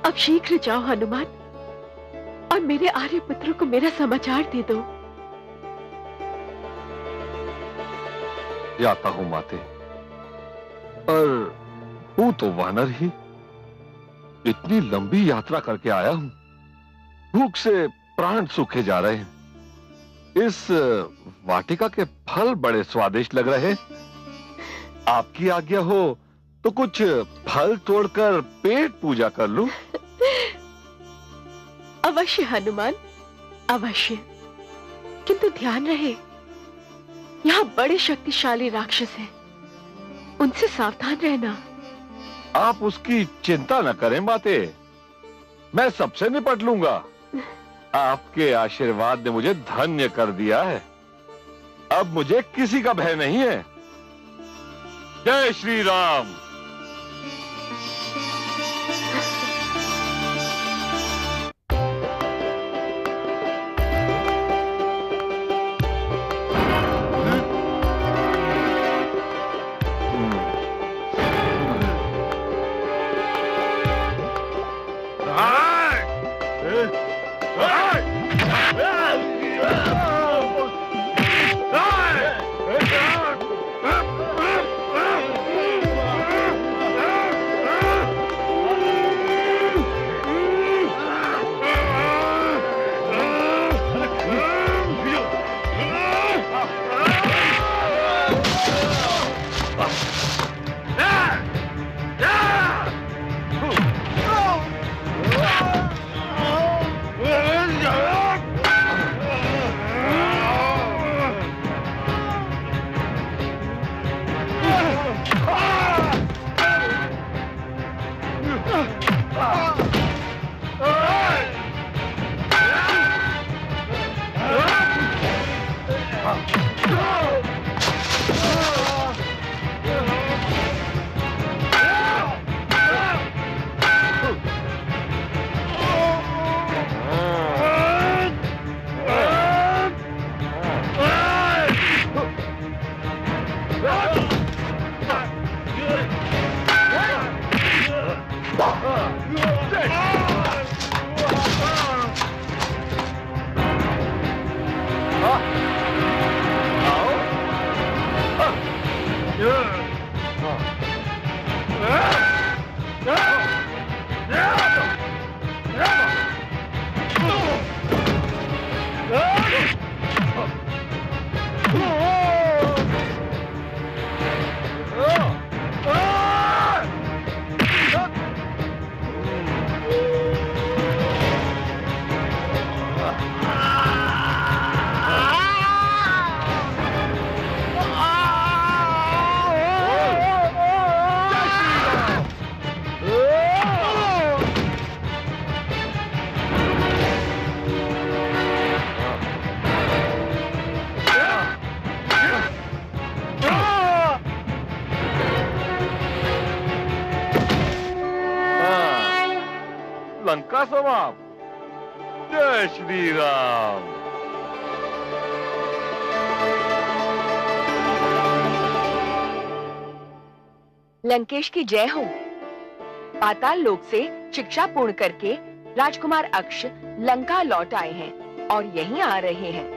अब शीघ्र जाओ हनुमान और मेरे आर्य पुत्र को मेरा समाचार दे दो। जाता हूं माते, पर तू तो वानर ही। इतनी लंबी यात्रा करके आया हूं, भूख से प्राण सूखे जा रहे हैं। इस वाटिका के फल बड़े स्वादिष्ट लग रहे। आपकी आज्ञा हो तो कुछ फल तोड़कर पेट पूजा कर लूं। अवश्य हनुमान, अवश्य, किंतु ध्यान रहे, यहाँ बड़े शक्तिशाली राक्षस हैं, उनसे सावधान रहना। आप उसकी चिंता न करें माते, मैं सबसे निपट लूंगा। आपके आशीर्वाद ने मुझे धन्य कर दिया है। अब मुझे किसी का भय नहीं है। जय श्री राम। लंका समाप्त। जय श्री राम। लंकेश की जय हो। पाताल लोक से शिक्षा पूर्ण करके राजकुमार अक्ष लंका लौट आए हैं और यहीं आ रहे हैं।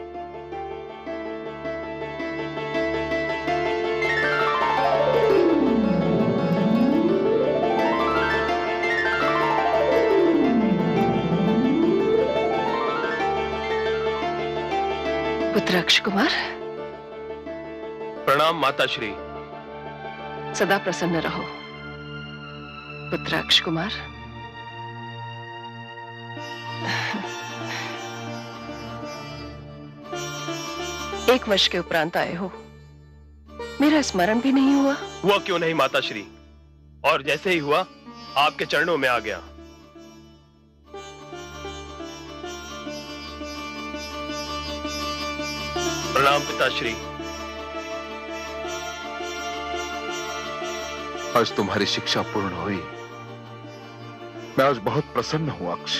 पुत्र अक्ष कुमार, प्रणाम माताश्री। सदा प्रसन्न रहो। पुत्र अक्ष कुमार, एक वर्ष के उपरांत आए हो, मेरा स्मरण भी नहीं हुआ। हुआ क्यों नहीं माताश्री, और जैसे ही हुआ आपके चरणों में आ गया। प्रणाम पिताश्री। आज तुम्हारी शिक्षा पूर्ण हुई। मैं आज बहुत प्रसन्न हूं अक्ष।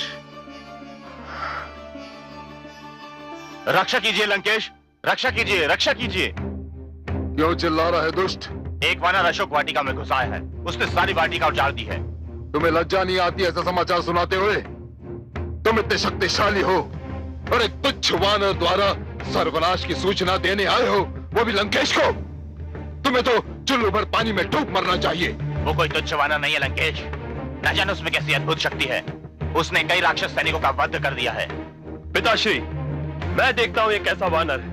रक्षा कीजिए लंकेश, रक्षा कीजिए, रक्षा कीजिए। क्यों चिल्ला रहा है दुष्ट? एक वानर अशोक वाटिका में घुसा है, उसने सारी वाटिका उजाड़ दी है। तुम्हें लज्जा नहीं आती ऐसा समाचार सुनाते हुए? तुम इतने शक्तिशाली हो और एक तुच्छ वानर द्वारा सर्वनाश की सूचना देने आए हो, वो भी लंकेश को। तुम्हें तो चुल्लू भर पानी में डूब मरना चाहिए। वो कोई तुच्छ वानर नहीं है लंकेश। न जाने उसमें कैसी अद्भुत शक्ति है। उसने कई राक्षस सैनिकों का वध कर दिया है। पिताश्री, मैं देखता हूँ ये कैसा वानर है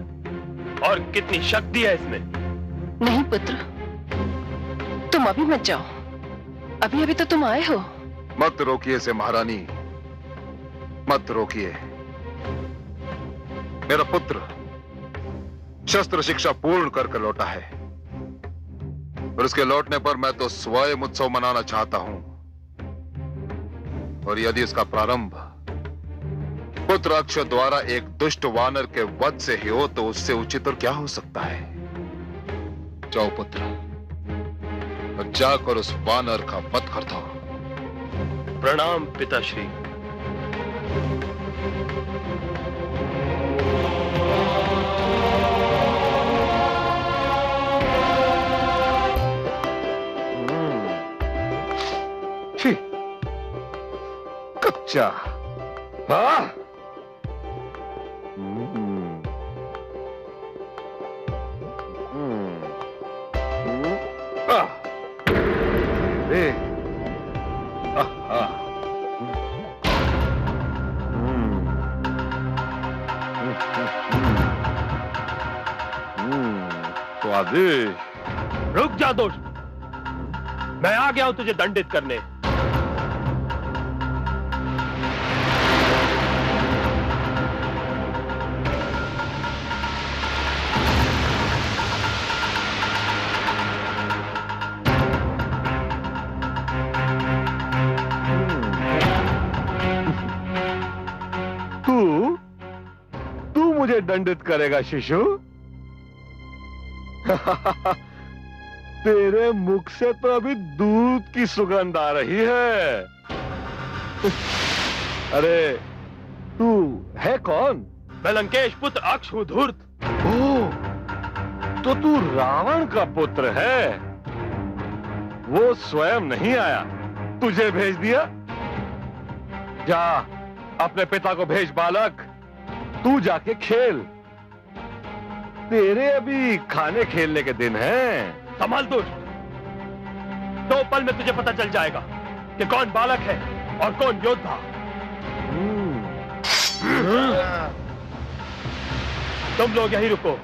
और कितनी शक्ति है इसमें। नहीं पुत्र, तुम अभी मत जाओ। अभी अभी तो तुम आए हो। मत रोकिए इसे महारानी, मत रोकिए। मेरा पुत्र शस्त्र शिक्षा पूर्ण करके लौटा है और उसके लौटने पर मैं तो स्वयं उत्सव मनाना चाहता हूं। और यदि इसका प्रारंभ पुत्र अक्ष द्वारा एक दुष्ट वानर के वध से ही हो तो उससे उचित और क्या हो सकता है। जाओ पुत्र, और जाकर उस वानर का वध कर दो। प्रणाम पिताश्री। कच्चा। हाँ? स्वादिष्ट। रुक जा दोस्त, मैं आ गया हूं तुझे दंडित करने। तू मुझे दंडित करेगा शिशु? तेरे मुख से तो अभी दूध की सुगंध आ रही है। अरे तू है कौन? मैं लंकेश पुत्र अक्ष हूं धूर्त। ओह, तो तू रावण का पुत्र है। वो स्वयं नहीं आया, तुझे भेज दिया। जा अपने पिता को भेज बालक, तू जाके खेल। तेरे अभी खाने खेलने के दिन हैं। संभाल दुष्ट, 2 पल में तुझे पता चल जाएगा कि कौन बालक है और कौन योद्धा। तुम लोग यहीं रुको।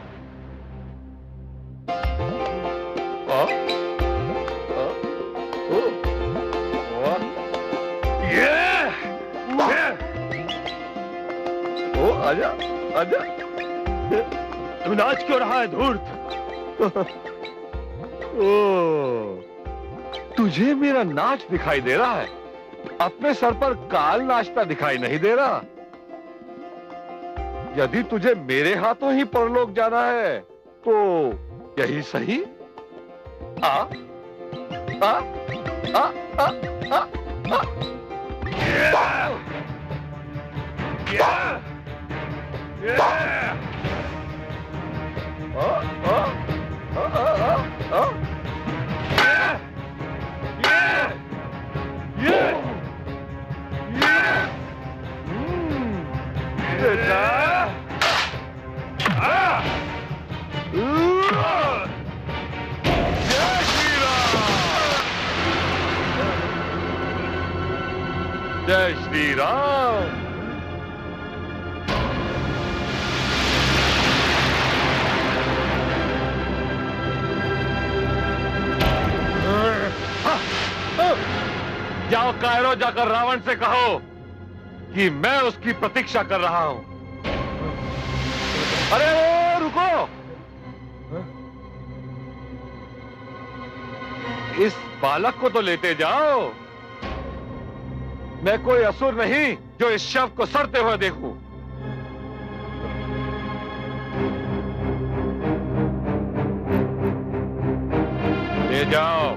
आजा आजा। तू नाच क्यों रहा है धूर्त? तुझे मेरा नाच दिखाई दे रहा है, अपने सर पर काल नाचता दिखाई नहीं दे रहा। यदि तुझे मेरे हाथों ही परलोक जाना है तो यही सही। आ आ आ आ आ आ। जय श्री राम। जाओ कायरो जाकर रावण से कहो कि मैं उसकी प्रतीक्षा कर रहा हूं। अरे ओ, रुको। इस बालक को तो लेते जाओ। मैं कोई असुर नहीं जो इस शव को सड़ते हुए देखूं। ले जाओ।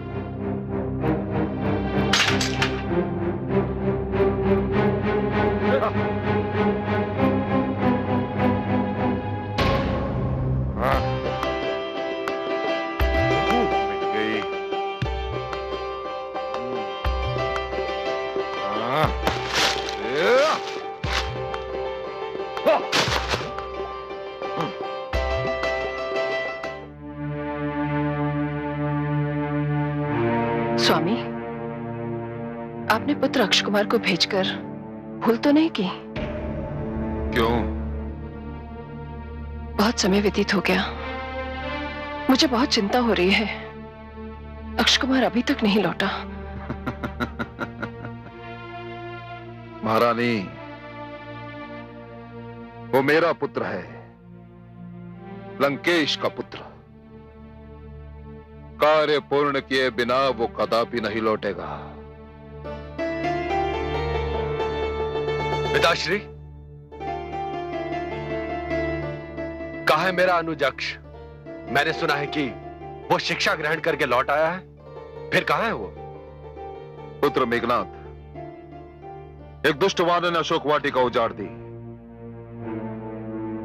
अपने पुत्र अक्ष कुमार को भेजकर भूल तो नहीं की? क्यों? बहुत समय व्यतीत हो गया, मुझे बहुत चिंता हो रही है। अक्ष कुमार अभी तक नहीं लौटा। महारानी, वो मेरा पुत्र है, लंकेश का पुत्र। कार्य पूर्ण किए बिना वो कदापि नहीं लौटेगा। पिताश्री, कहाँ है मेरा अनुज अक्ष? मैंने सुना है कि वो शिक्षा ग्रहण करके लौट आया है। फिर कहाँ है वो? पुत्र मेघनाथ, एक दुष्ट वानर ने अशोक वाटिका उजाड़ दी।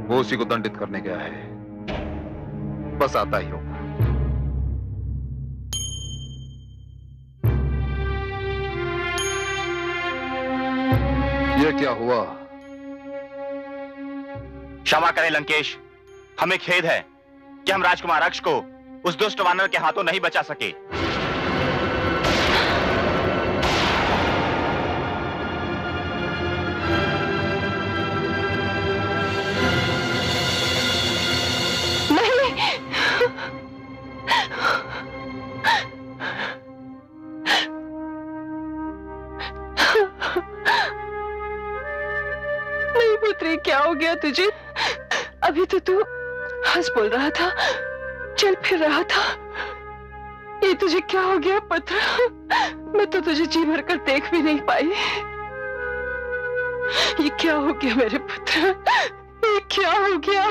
वो उसी को दंडित करने गया है, बस आता ही होगा। ये क्या हुआ? क्षमा करें लंकेश, हमें खेद है कि हम राजकुमार अक्ष को उस दुष्ट वानर के हाथों नहीं बचा सके। नहीं पुत्री, क्या हो गया तुझे? अभी तो तू हंस बोल रहा था, चल फिर रहा था। ये तुझे क्या हो गया पुत्र? मैं तो तुझे जी भर कर देख भी नहीं पाई। ये क्या हो गया मेरे पुत्र? ये क्या हो गया?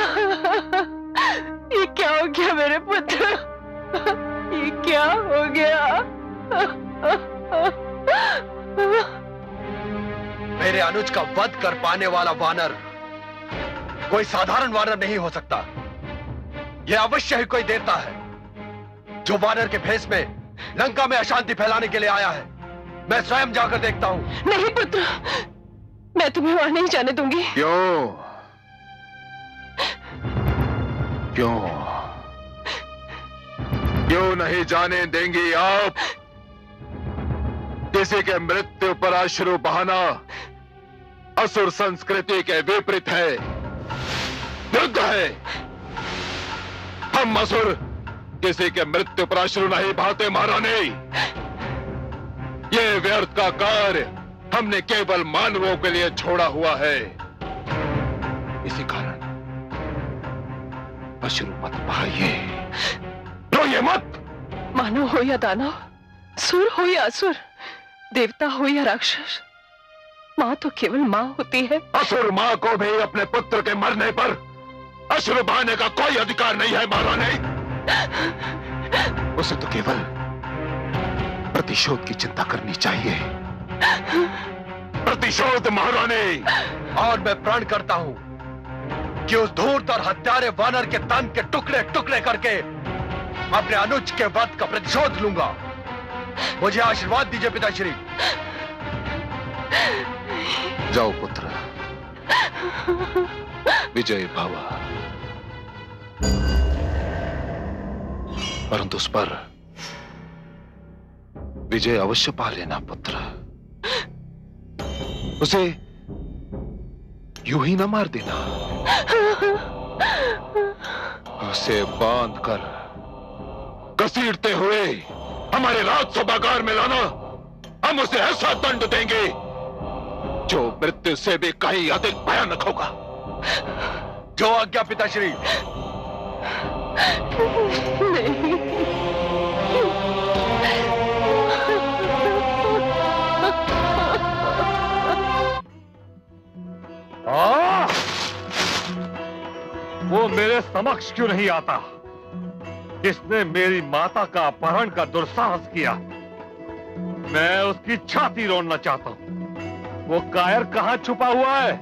ये क्या हो गया मेरे पुत्र? ये क्या हो गया? मेरे अनुज का वध कर पाने वाला वानर कोई साधारण वानर नहीं हो सकता। यह अवश्य ही कोई देवता है जो वानर के भेष में लंका में अशांति फैलाने के लिए आया है। मैं स्वयं जाकर देखता हूं। नहीं पुत्र, मैं तुम्हें वहां नहीं जाने दूंगी। क्यों? क्यों? क्यों नहीं जाने देंगी आप? किसी के मृत्यु पर अश्रु बहाना असुर संस्कृति के विपरीत है, विरुद्ध है। हम असुर किसी के मृत्यु पर अश्रु नहीं बहाते महारानी। ये व्यर्थ का कार्य हमने केवल मानवों के लिए छोड़ा हुआ है। इसी कारण अश्रु मत बहाइए, रोइए मत। मानव हो या दानव, सुर हो या असुर, देवता हो या राक्षस, माँ तो केवल माँ होती है। असुर माँ को भी अपने पुत्र के मरने पर अश्रु बहाने का कोई अधिकार नहीं है महारानी। उसे तो केवल प्रतिशोध की चिंता करनी चाहिए। प्रतिशोध महारानी। और मैं प्रण करता हूं कि उस धूर्त और हत्यारे वानर के तन के टुकड़े टुकड़े करके अपने अनुज के वध का प्रतिशोध लूंगा। मुझे आशीर्वाद दीजिए पिताश्री। जाओ पुत्र, विजय भावा। परंतु उस पर विजय अवश्य पा लेना पुत्र। उसे यूं ही न मार देना, उसे बांध कर घसीटते हुए हमारे राज सभागार में लाना। हम उसे ऐसा दंड देंगे जो मृत्यु से भी कहीं अधिक भयानक होगा। जो आज्ञा पिताश्री। वो मेरे समक्ष क्यों नहीं आता? जिसने मेरी माता का अपहरण का दुस्साहस किया, मैं उसकी छाती रोड़ना चाहता हूं। वो कायर कहां छुपा हुआ है?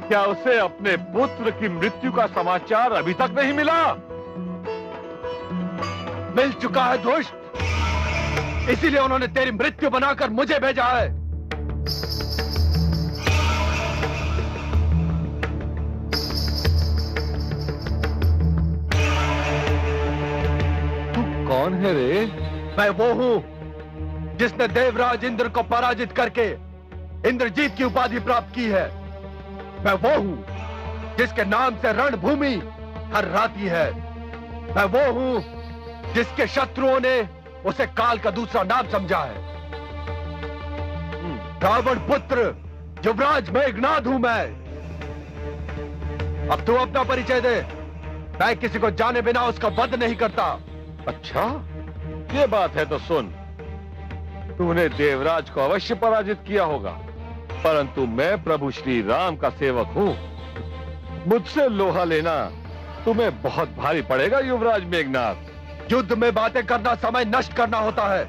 क्या उसे अपने पुत्र की मृत्यु का समाचार अभी तक नहीं मिला? मिल चुका है दुष्ट, इसीलिए उन्होंने तेरी मृत्यु बनाकर मुझे भेजा है। तू कौन है रे? मैं वो हूं जिसने देवराज इंद्र को पराजित करके इंद्रजीत की उपाधि प्राप्त की है। मैं वो हूं जिसके नाम से रणभूमि थर्राती है। मैं वो हूं जिसके शत्रुओं ने उसे काल का दूसरा नाम समझा है। रावण पुत्र युवराज मेघनाद हूं मैं। अब तू अपना परिचय दे। मैं किसी को जाने बिना उसका वध नहीं करता। अच्छा, ये बात है तो सुन। तूने देवराज को अवश्य पराजित किया होगा, परंतु मैं प्रभु श्री राम का सेवक हूं। मुझसे लोहा लेना तुम्हें बहुत भारी पड़ेगा युवराज मेघनाद। युद्ध में बातें करना समय नष्ट करना होता है,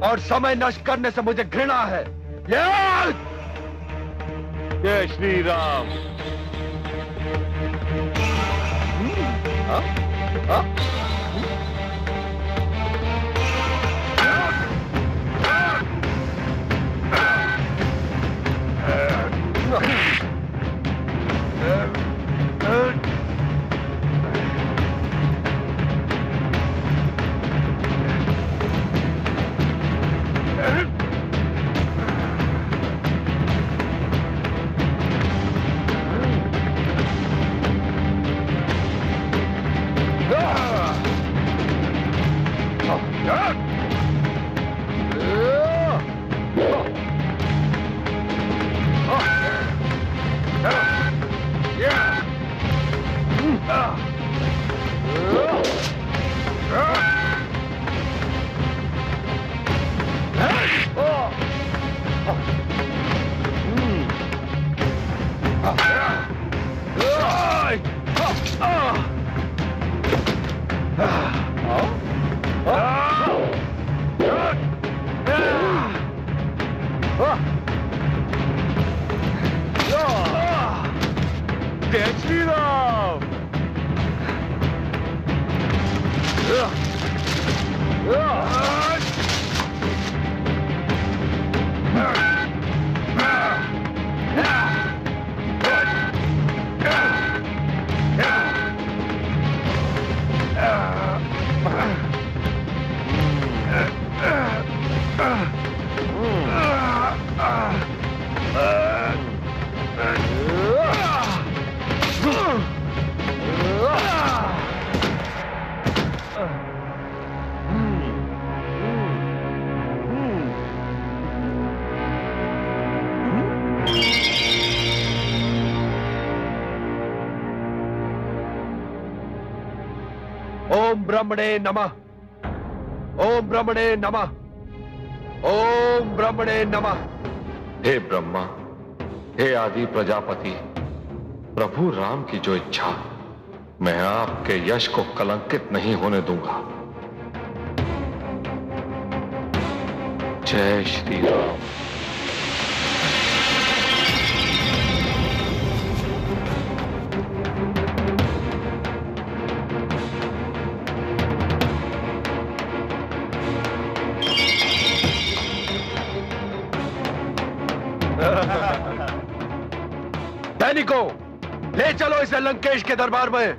और समय नष्ट करने से मुझे घृणा है। जय श्री राम। जय श्री राम। ओम ब्रह्मणे नमः। ओम ब्रह्मणे नमः। ओम ब्रह्मणे नमः। हे ब्रह्मा, हे आदि प्रजापति, प्रभु राम की जो इच्छा, मैं आपके यश को कलंकित नहीं होने दूंगा। जय श्री राम। सैनिकों, ले चलो इसे लंकेश के दरबार में।